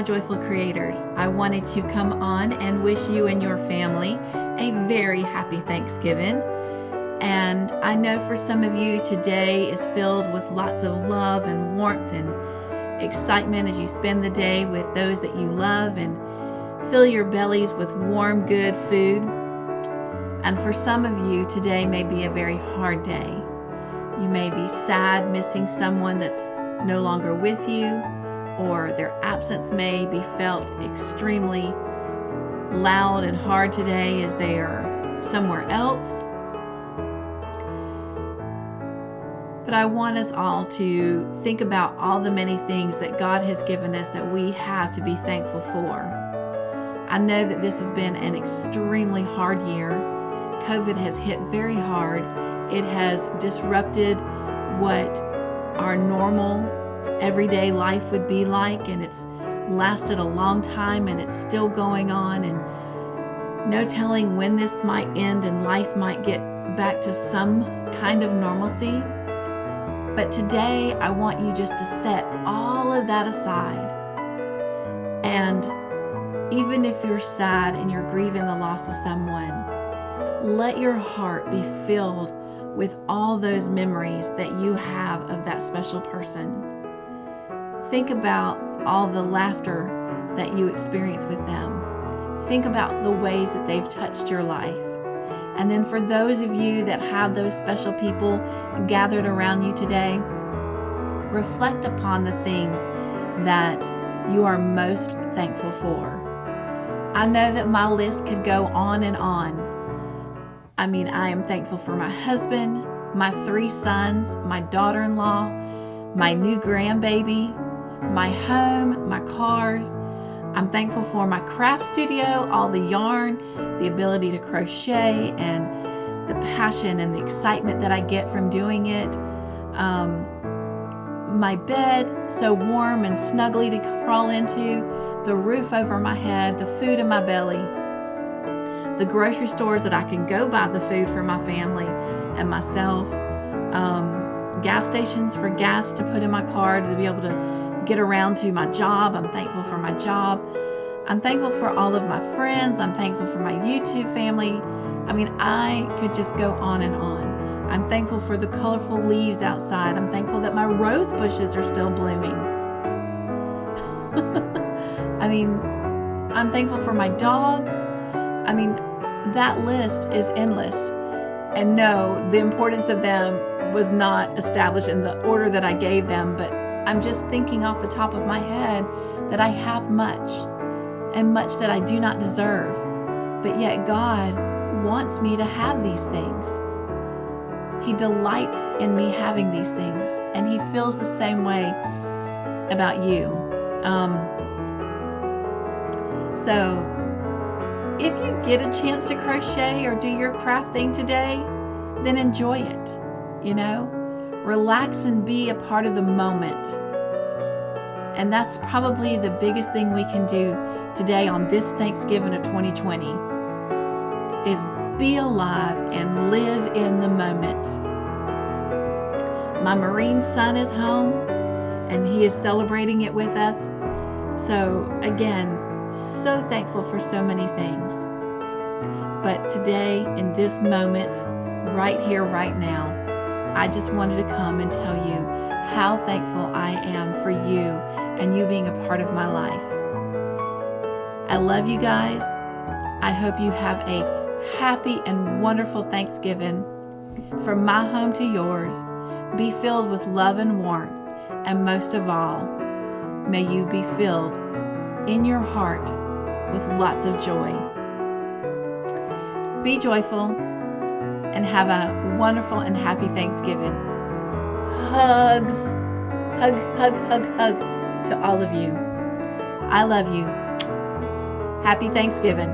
my joyful creators. I wanted to come on and wish you and your family a very happy Thanksgiving. And I know for some of you today is filled with lots of love and warmth and excitement as you spend the day with those that you love and fill your bellies with warm, good food. And for some of you, today may be a very hard day. You may be sad missing someone that's no longer with you, or their absence may be felt extremely loud and hard today as they are somewhere else. But I want us all to think about all the many things that God has given us that we have to be thankful for. I know that this has been an extremely hard year. COVID has hit very hard. It has disrupted what our normal everyday life would be like, and it's lasted a long time, and it's still going on, and no telling when this might end and life might get back to some kind of normalcy. But today I want you just to set all of that aside, and even if you're sad and you're grieving the loss of someone, let your heart be filled with all those memories that you have of that special person. Think about all the laughter that you experience with them. Think about the ways that they've touched your life. And then for those of you that have those special people gathered around you today, reflect upon the things that you are most thankful for. I know that my list could go on and on. I mean, I am thankful for my husband, my 3 sons, my daughter-in-law, my new grandbaby, my home, my cars. I'm thankful for my craft studio, all the yarn, the ability to crochet, and the passion and the excitement that I get from doing it. My bed, so warm and snuggly to crawl into, the roof over my head, the food in my belly, the grocery stores that I can go buy the food for my family and myself, gas stations for gas to put in my car to be able to get around to my job. I'm thankful for my job. I'm thankful for all of my friends. I'm thankful for my YouTube family. I mean, I could just go on and on. I'm thankful for the colorful leaves outside. I'm thankful that my rose bushes are still blooming. I mean, I'm thankful for my dogs. I mean, that list is endless. And no, the importance of them was not established in the order that I gave them, but I'm just thinking off the top of my head that I have much, and much that I do not deserve. But yet God wants me to have these things. He delights in me having these things, and He feels the same way about you. So if you get a chance to crochet or do your craft thing today, then enjoy it, you know? Relax and be a part of the moment. And that's probably the biggest thing we can do today on this Thanksgiving of 2020 is be alive and live in the moment. My Marine son is home and he is celebrating it with us. So again, so thankful for so many things. But today, in this moment, right here, right now, I just wanted to come and tell you how thankful I am for you and you being a part of my life. I love you guys. I hope you have a happy and wonderful Thanksgiving. From my home to yours, be filled with love and warmth, and most of all, may you be filled in your heart with lots of joy. Be joyful and have a wonderful and happy Thanksgiving. Hugs, hug, hug, hug, hug to all of you. I love you. Happy Thanksgiving.